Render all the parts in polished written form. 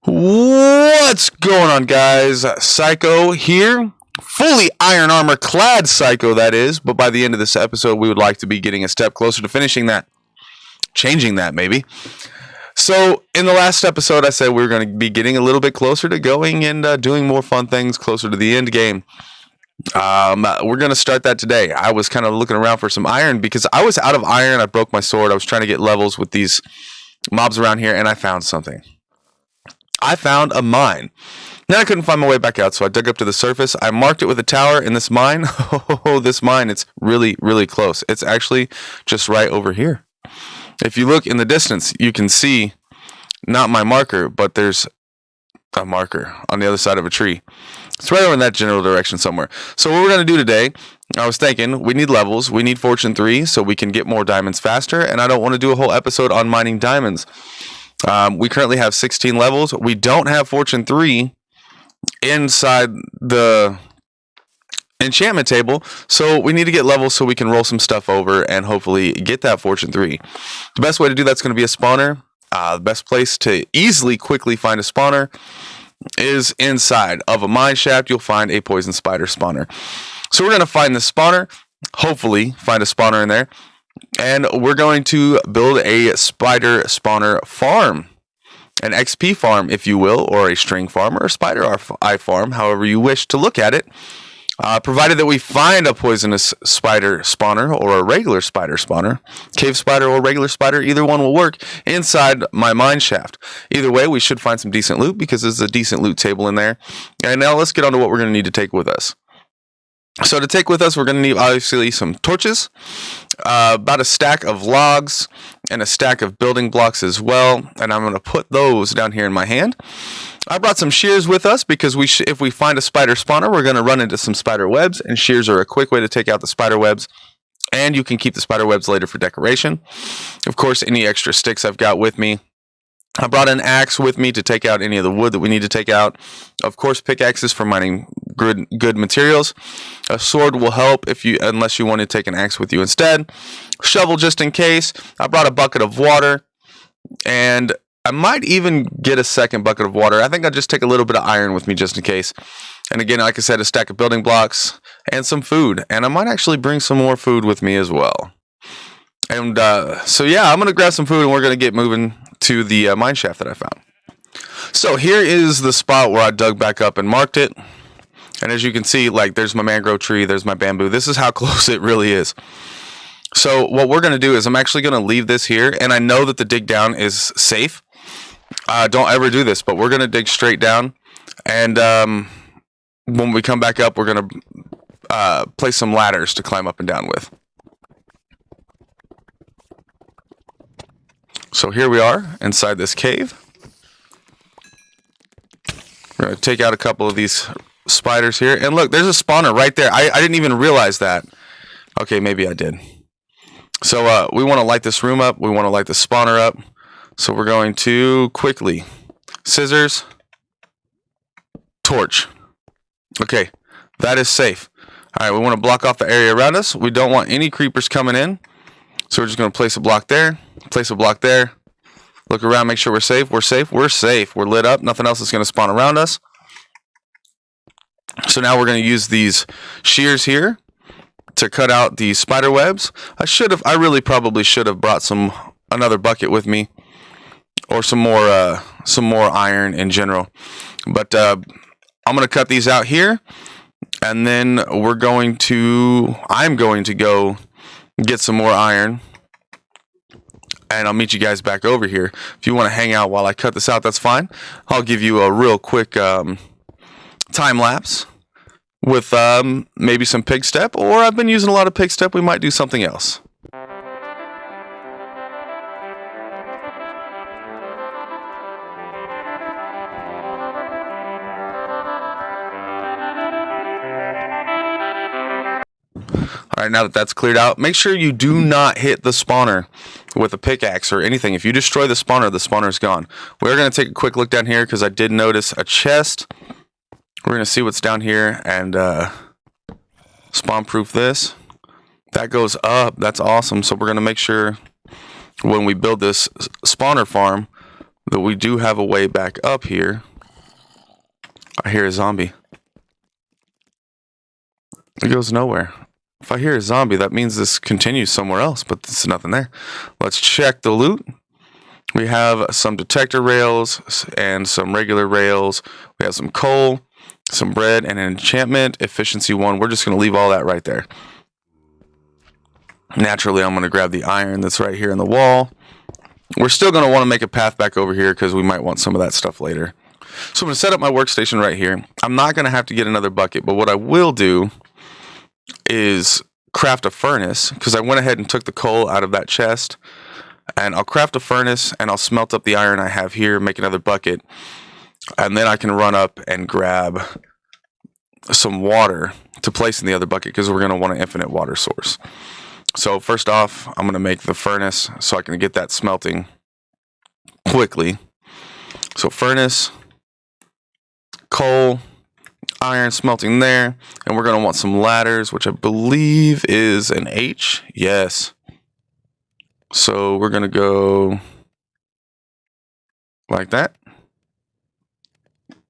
What's going on, guys? Psycho here. Fully iron armor clad Psycho, that is. But by the end of this episode, we would like to be getting a step closer to finishing that. Changing that, maybe. So, in the last episode, I said we were going to be getting a little bit closer to going and doing more fun things closer to the end game. We're going to start that today. I was kind of looking around for some iron because I was out of iron. I broke my sword. I was trying to get levels with these mobs around here, and I found something. I found a mine. Then I couldn't find my way back out, so I dug up to the surface. I marked it with a tower in this mine. Oh, this mine, it's really, really close. It's actually just right over here. If you look in the distance, you can see not my marker, but there's a marker on the other side of a tree. It's right over in that general direction somewhere. So what we're going to do today, I was thinking, we need levels. We need Fortune 3 so we can get more diamonds faster, and I don't want to do a whole episode on mining diamonds. We currently have 16 levels. We don't have Fortune 3 inside the enchantment table, so we need to get levels so we can roll some stuff over and hopefully get that Fortune 3. The best way to do that's going to be a spawner. The best place to easily, quickly find a spawner is inside of a mine shaft. You'll find a poison spider spawner. So we're going to find the spawner, hopefully find a spawner in there. And we're going to build a spider spawner farm, an XP farm, if you will, or a string farm, or a spider eye farm, however you wish to look at it. Provided that we find a poisonous spider spawner or a regular spider spawner, cave spider or regular spider, either one will work inside my mine shaft. Either way, we should find some decent loot because there's a decent loot table in there. And now let's get on to what we're going to need to take with us. So to take with us, we're going to need obviously some torches, about a stack of logs, and a stack of building blocks as well. And I'm going to put those down here in my hand. I brought some shears with us because if we find a spider spawner, we're going to run into some spider webs, and shears are a quick way to take out the spider webs. And you can keep the spider webs later for decoration. Of course, any extra sticks I've got with me. I brought an axe with me to take out any of the wood that we need to take out. Of course, pickaxes for mining good materials. A sword will help unless you want to take an axe with you instead. Shovel just in case. I brought a bucket of water, and I might even get a second bucket of water. I think I'll just take a little bit of iron with me just in case. And again, like I said, a stack of building blocks and some food. And I might actually bring some more food with me as well. And so yeah, I'm going to grab some food and we're going to get moving to the mine shaft that I found. So here is the spot where I dug back up and marked it. And as you can see, like, there's my mangrove tree, there's my bamboo. This is how close it really is. So what we're going to do is I'm actually going to leave this here. And I know that the dig down is safe. Don't ever do this, but we're going to dig straight down. And when we come back up, we're going to place some ladders to climb up and down with. So here we are inside this cave. We're going to take out a couple of these spiders here. And look, there's a spawner right there. I didn't even realize that. Okay, maybe I did. So we want to light this room up. We want to light the spawner up. So we're going to quickly. Scissors. Torch. Okay, that is safe. All right, we want to block off the area around us. We don't want any creepers coming in. So we're just going to place a block there. Place a block there. Look around, make sure we're safe. We're safe. We're safe. We're lit up. Nothing else is going to spawn around us. So now we're going to use these shears here to cut out the spider webs. I really probably should have brought another bucket with me, or some more iron in general. But I'm going to cut these out here, and then I'm going to go get some more iron. And I'll meet you guys back over here. If you want to hang out while I cut this out, that's fine. I'll give you a real quick time lapse with maybe some pig step, or I've been using a lot of pig step. We might do something else. Alright, now that that's cleared out, make sure you do not hit the spawner with a pickaxe or anything. If you destroy the spawner's gone. We're going to take a quick look down here because I did notice a chest. We're going to see what's down here and spawn proof this. That goes up. That's awesome. So we're going to make sure when we build this spawner farm, Though we do have a way back up here. I hear a zombie. It goes nowhere. If I hear a zombie, that means this continues somewhere else, but there's nothing there. Let's check the loot. We have some detector rails and some regular rails. We have some coal, some bread, and an enchantment, efficiency 1. We're just going to leave all that right there. Naturally, I'm going to grab the iron that's right here in the wall. We're still going to want to make a path back over here because we might want some of that stuff later. So I'm going to set up my workstation right here. I'm not going to have to get another bucket, but what I will do is craft a furnace, because I went ahead and took the coal out of that chest, and I'll craft a furnace and I'll smelt up the iron I have here, make another bucket, and then I can run up and grab some water to place in the other bucket, because we're going to want an infinite water source. So first off, I'm going to make the furnace so I can get that smelting quickly. So furnace, coal, iron smelting there, and we're going to want some ladders, which I believe is an H. Yes. So we're going to go like that.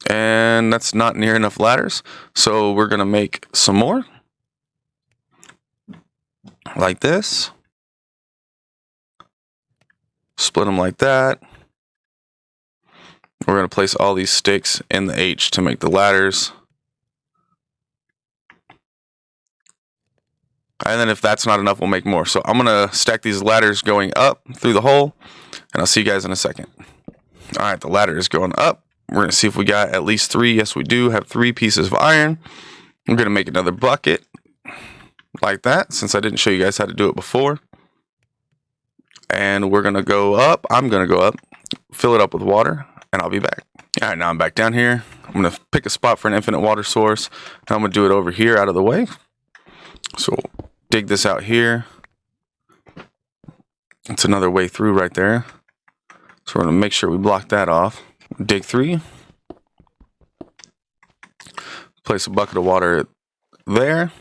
And that's not near enough ladders, so we're going to make some more. Like this. Split them like that. We're going to place all these sticks in the H to make the ladders. And then if that's not enough, we'll make more. So I'm going to stack these ladders going up through the hole, and I'll see you guys in a second. All right, the ladder is going up. We're going to see if we got at least 3. Yes, we do have 3 pieces of iron. I'm going to make another bucket like that, since I didn't show you guys how to do it before. And we're going to go up. I'm going to go up, fill it up with water, and I'll be back. All right, now I'm back down here. I'm going to pick a spot for an infinite water source. And I'm going to do it over here out of the way. So dig this out here. It's another way through right there. So we're going to make sure we block that off. Dig 3. Place a bucket of water there.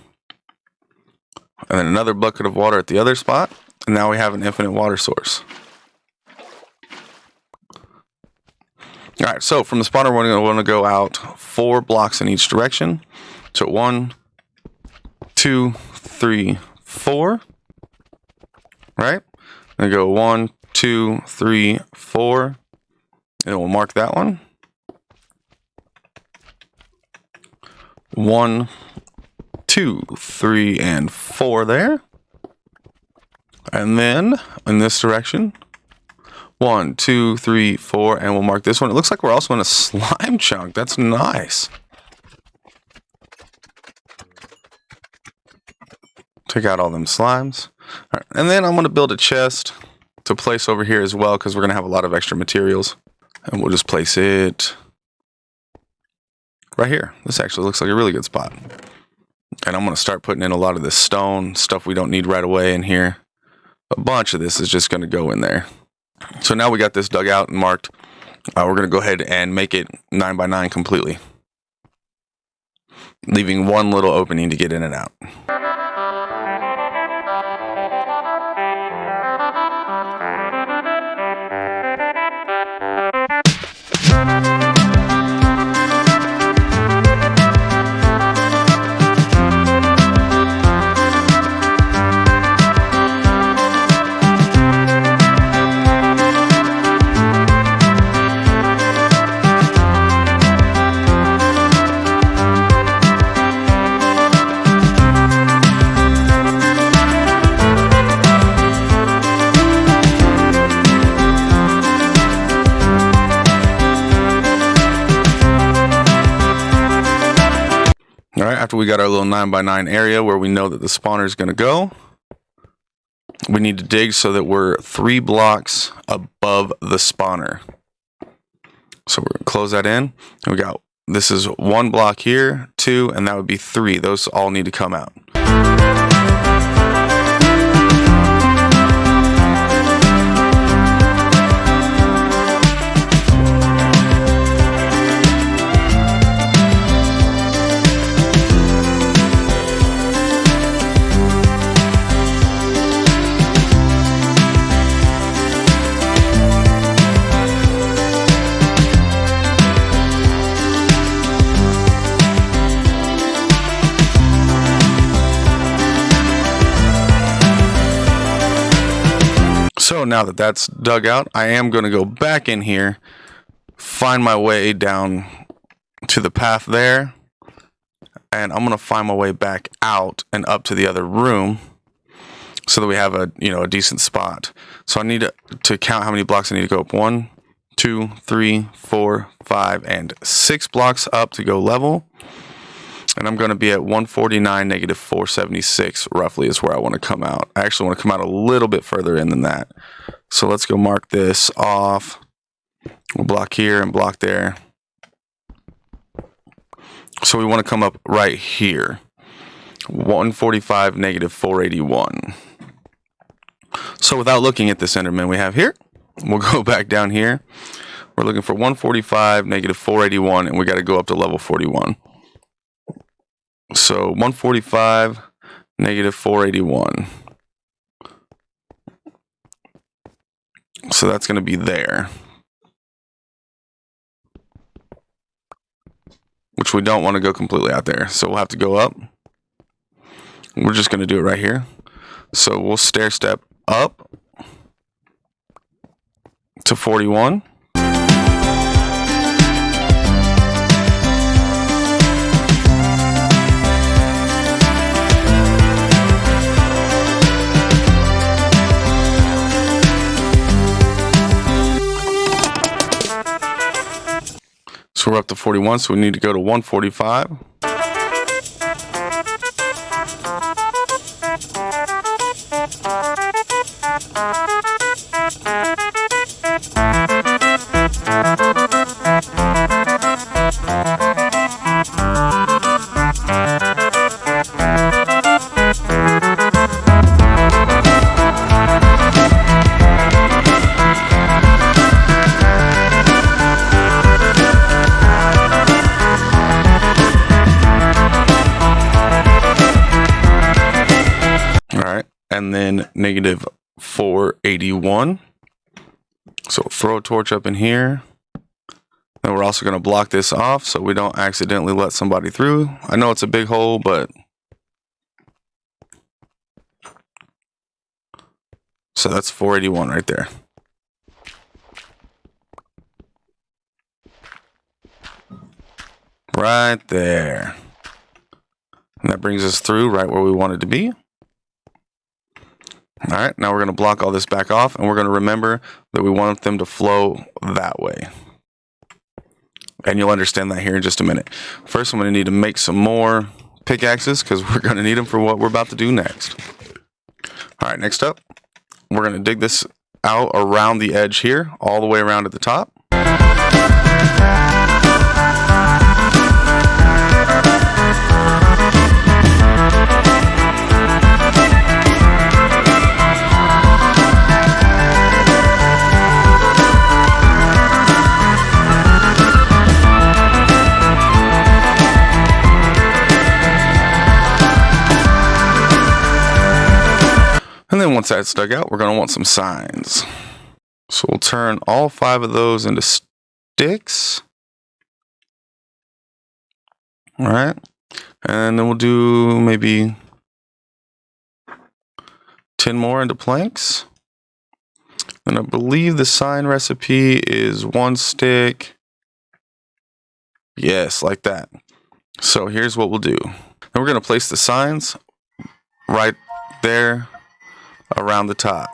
And then another bucket of water at the other spot. And now we have an infinite water source. Alright, so from the spawner, we're going to want to go out 4 blocks in each direction. So 1, 2, 3, 4. Right? And go 1, 2, 3, 4. And we'll mark that one. 1, 2, 3, and 4 there. And then in this direction, 1, 2, 3, 4, and we'll mark this one. It looks like we're also in a slime chunk. That's nice. Take out all them slimes. All right. And then I'm going to build a chest to place over here as well, because we're going to have a lot of extra materials. And we'll just place it right here. This actually looks like a really good spot. And I'm going to start putting in a lot of this stone, stuff we don't need right away in here. A bunch of this is just going to go in there. So now we got this dug out and marked. We're going to go ahead and make it 9 by 9 completely, leaving one little opening to get in and out. Alright, after we got our little 9 by 9 area where we know that the spawner is going to go, we need to dig so that we're 3 blocks above the spawner. So we're going to close that in. And we got, this is 1 block here, 2, and that would be 3. Those all need to come out. So now that that's dug out, I am going to go back in here, find my way down to the path there, and I'm going to find my way back out and up to the other room so that we have a decent spot. So I need to count how many blocks I need to go up. 1, 2, 3, 4, 5, and 6 blocks up to go level. And I'm going to be at 149, negative 476, roughly is where I want to come out. I actually want to come out a little bit further in than that. So let's go mark this off. We'll block here and block there. So we want to come up right here. 145, negative 481. So without looking at this Enderman we have here, we'll go back down here. We're looking for 145, negative 481, and we got to go up to level 41. So 145, negative 481. So that's going to be there. Which we don't want to go completely out there. So we'll have to go up. We're just going to do it right here. So we'll stair step up to 41. So we're up to 41, so we need to go to 145. And then negative 481. So throw a torch up in here. Then we're also going to block this off so we don't accidentally let somebody through. I know it's a big hole, but so that's 481 right there. Right there. And that brings us through right where we wanted to be. All right, now we're going to block all this back off, and we're going to remember that we want them to flow that way. And you'll understand that here in just a minute. First, I'm going to need to make some more pickaxes because we're going to need them for what we're about to do next. All right, next up, we're going to dig this out around the edge here, all the way around at the top. And then once that's dug out, we're going to want some signs. So we'll turn all 5 of those into sticks. All right. And then we'll do maybe 10 more into planks. And I believe the sign recipe is 1 stick. Yes, like that. So here's what we'll do. Then we're going to place the signs right there around the top.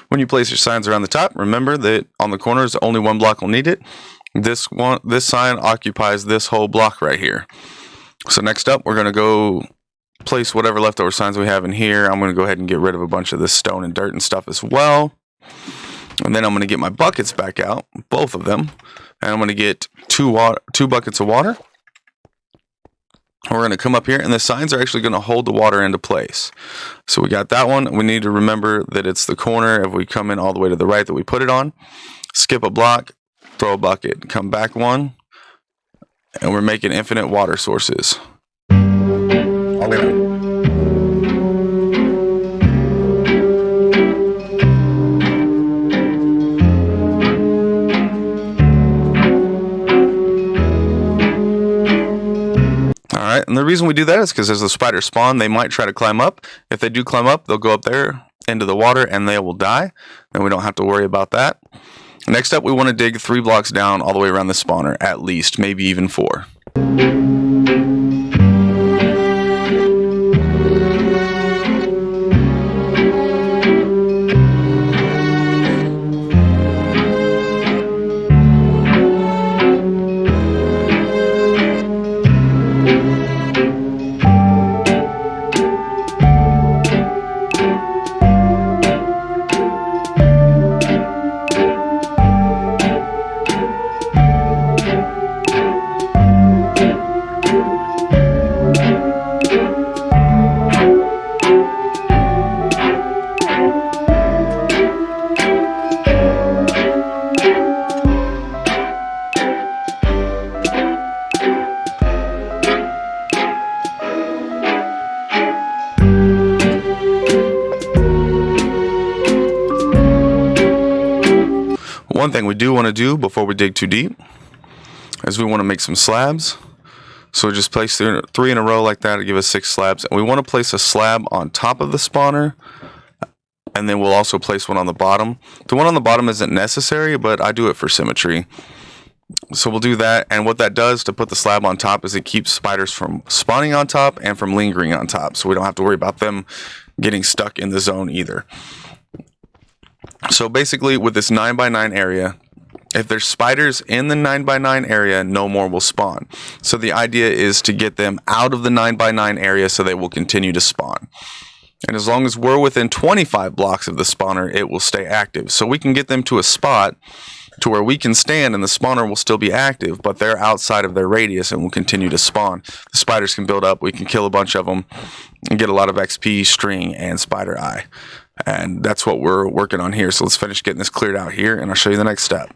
When you place your signs around the top, remember that on the corners only 1 block will need it. This sign occupies this whole block right here. So next up, we're going to go place whatever leftover signs we have in here. I'm going to go ahead and get rid of a bunch of this stone and dirt and stuff as well. And then I'm going to get my buckets back out, both of them. And I'm going to get 2 buckets of water. We're going to come up here, and the signs are actually going to hold the water into place. So we got that one. We need to remember that it's the corner, if we come in all the way to the right, that we put it on. Skip a block, throw a bucket, come back 1, and we're making infinite water sources. All Alright, and the reason we do that is because as the spiders spawn, they might try to climb up. If they do climb up, they'll go up there into the water and they will die. And we don't have to worry about that. Next up, we want to dig 3 blocks down all the way around the spawner, at least, maybe even 4. One thing we do want to do before we dig too deep is we want to make some slabs. So we just place 3 in a row like that to give us 6 slabs. And we want to place a slab on top of the spawner, and then we'll also place one on the bottom. The one on the bottom isn't necessary, but I do it for symmetry. So we'll do that, and what that does to put the slab on top is it keeps spiders from spawning on top and from lingering on top, so we don't have to worry about them getting stuck in the zone either. So basically with this 9x9 area, if there's spiders in the 9x9 area, no more will spawn. So the idea is to get them out of the 9x9 area so they will continue to spawn. And as long as we're within 25 blocks of the spawner, it will stay active. So we can get them to a spot to where we can stand and the spawner will still be active, but they're outside of their radius and will continue to spawn. The spiders can build up, we can kill a bunch of them and get a lot of XP, string, and spider eye. And that's what we're working on here. So let's finish getting this cleared out here and I'll show you the next step.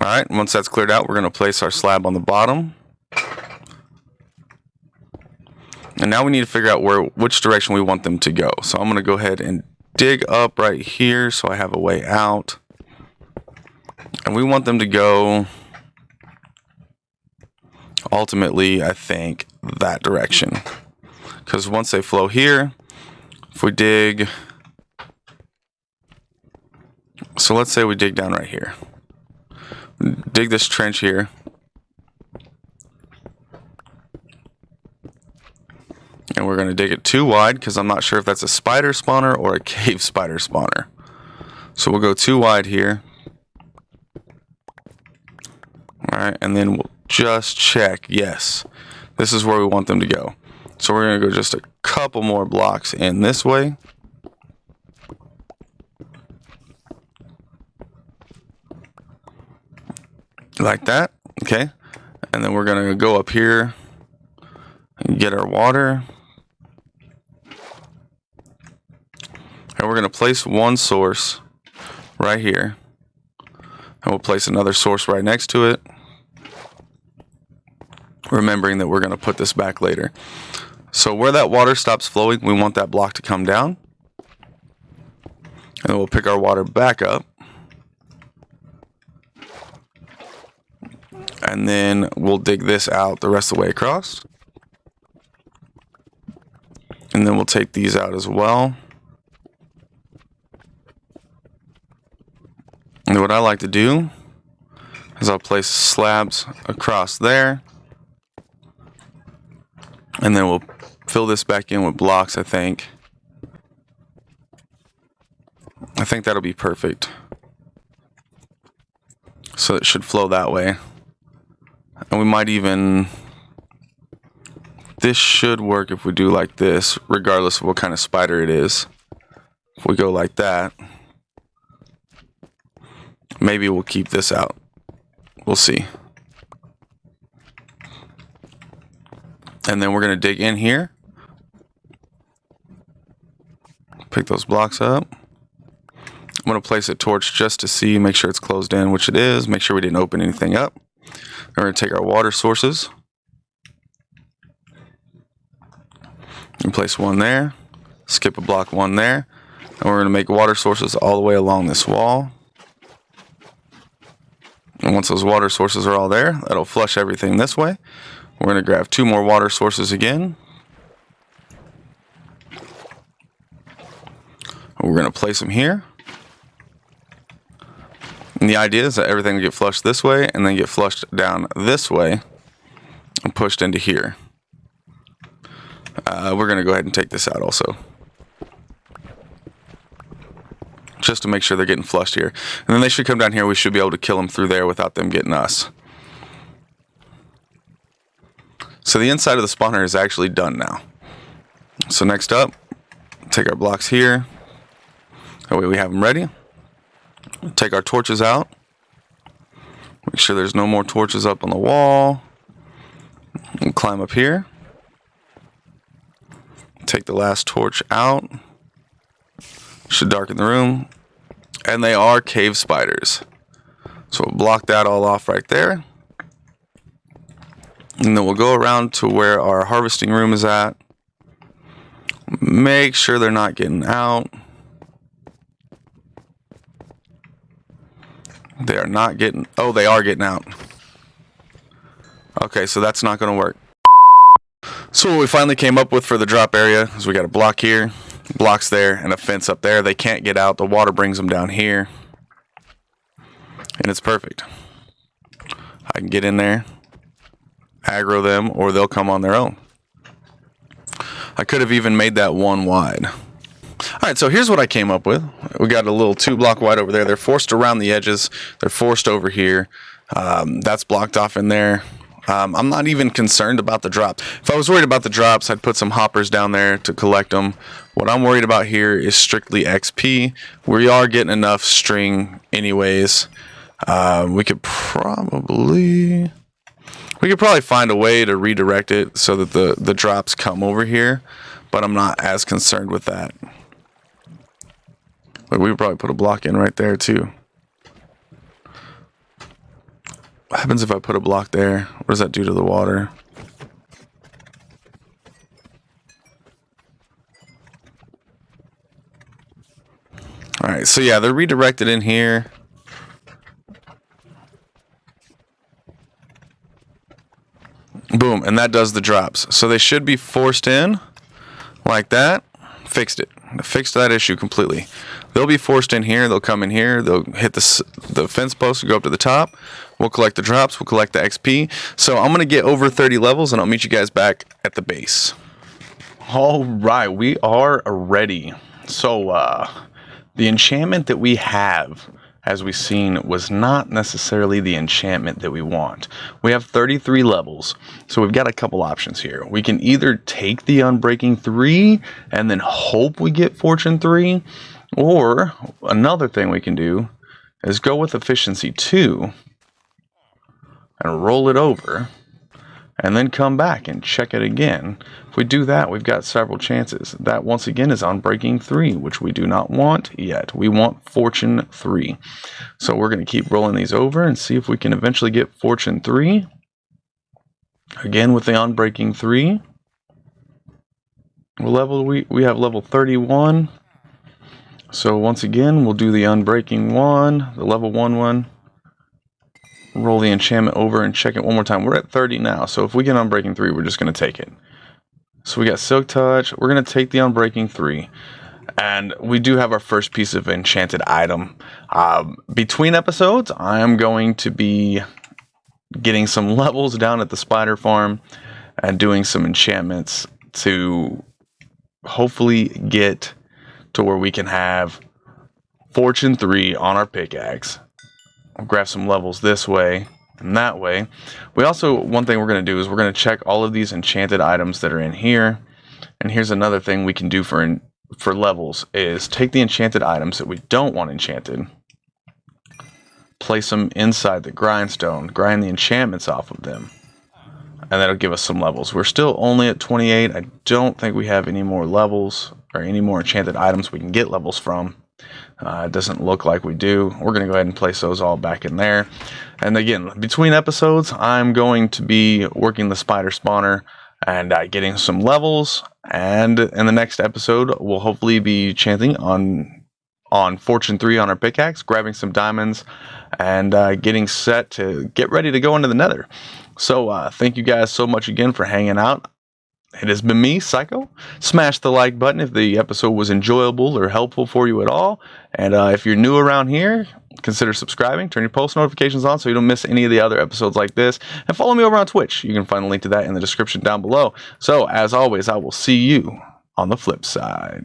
Alright, once that's cleared out, we're going to place our slab on the bottom. And now we need to figure out which direction we want them to go. So I'm going to go ahead and dig up right here so I have a way out. And we want them to go, ultimately, I think, that direction. Because once they flow here, if we dig, so let's say we dig down right here. Dig this trench here. And we're going to dig it too wide because I'm not sure if that's a spider spawner or a cave spider spawner. So we'll go too wide here. Alright, and then we'll just check. Yes, this is where we want them to go. So we're going to go just a couple more blocks in this way. Like that. Okay. And then we're going to go up here and get our water. And we're going to place one source right here. And we'll place another source right next to it. Remembering that we're going to put this back later. So where that water stops flowing, we want that block to come down. And then we'll pick our water back up. And then we'll dig this out the rest of the way across. And then we'll take these out as well. And what I like to do is I'll place slabs across there. And then we'll fill this back in with blocks, I think. I think that'll be perfect. So it should flow that way. And we might even, this should work if we do like this, regardless of what kind of spider it is. If we go like that, maybe we'll keep this out. We'll see. And then we're going to dig in here. Pick those blocks up. I'm going to place a torch just to see, make sure it's closed in, which it is. Make sure we didn't open anything up. We're going to take our water sources. And place one there. Skip a block, one there. And we're going to make water sources all the way along this wall. And once those water sources are all there, that'll flush everything this way. We're going to grab 2 more water sources again. We're going to place them here. And the idea is that everything will get flushed this way and then get flushed down this way and pushed into here. We're going to go ahead and take this out also, just to make sure they're getting flushed here. And then they should come down here. We should be able to kill them through there without them getting us. So the inside of the spawner is actually done now. So next up, take our blocks here. That way we have them ready. Take our torches out. Make sure there's no more torches up on the wall. And climb up here. Take the last torch out. Should darken the room. And they are cave spiders. So we'll block that all off right there. And then we'll go around to where our harvesting room is at. Make sure they're not getting out. They are not getting... Oh, they are getting out. Okay, so that's not going to work. So what we finally came up with for the drop area is we got a block here, blocks there, and a fence up there. They can't get out. The water brings them down here. And it's perfect. I can get in there, aggro them, or they'll come on their own. I could have even made that 1 wide. Alright, so here's what I came up with. We got a little 2 block wide over there. They're forced around the edges. They're forced over here. That's blocked off in there. I'm not even concerned about the drops. If I was worried about the drops, I'd put some hoppers down there to collect them. What I'm worried about here is strictly XP. We are getting enough string anyways. We could probably find a way to redirect it so that the drops come over here, but I'm not as concerned with that. But we would probably put a block in right there too. What happens if I put a block there? What does that do to the water? Alright, so yeah, they're redirected in here. Boom, and that does the drops. So they should be forced in like that. Fixed it. Fixed that issue completely. They'll be forced in here. They'll come in here. They'll hit the fence post and go up to the top. We'll collect the drops. We'll collect the XP. So I'm going to get over 30 levels, and I'll meet you guys back at the base. All right, we are ready. So the enchantment that we have, as we've seen, was not necessarily the enchantment that we want. We have 33 levels, so we've got a couple options here. We can either take the Unbreaking 3 and then hope we get Fortune 3, or another thing we can do is go with Efficiency 2 and roll it over, and then come back and check it again. If we do that, we've got several chances. That, once again, is Unbreaking 3, which we do not want yet. We want Fortune 3. So we're going to keep rolling these over and see if we can eventually get Fortune 3. Again, with the Unbreaking 3. We have level 31. So once again, we'll do the Unbreaking 1, the level 1. Roll the enchantment over and check it one more time. We're at 30 now, so if we get Unbreaking 3, we're just going to take it. So we got Silk Touch. We're going to take the Unbreaking 3. And we do have our first piece of enchanted item. Between episodes, I am going to be getting some levels down at the spider farm and doing some enchantments to hopefully get to where we can have Fortune 3 on our pickaxe. I'll grab some levels this way and that way. We also, one thing we're going to do is we're going to check all of these enchanted items that are in here. And here's another thing we can do for levels is take the enchanted items that we don't want enchanted, place them inside the grindstone, grind the enchantments off of them, and and that'll give us some levels. We're still only at 28. I don't think we have any more levels or any more enchanted items we can get levels from. It doesn't look like we do. We're going to go ahead and place those all back in there. And again, between episodes, I'm going to be working the spider spawner and getting some levels. And in the next episode, we'll hopefully be chanting on Fortune 3 on our pickaxe, grabbing some diamonds, and getting set to get ready to go into the nether. So thank you guys so much again for hanging out. It has been me, Psycho. Smash the like button if the episode was enjoyable or helpful for you at all. And if you're new around here, consider subscribing. Turn your post notifications on so you don't miss any of the other episodes like this. And follow me over on Twitch. You can find a link to that in the description down below. So, as always, I will see you on the flip side.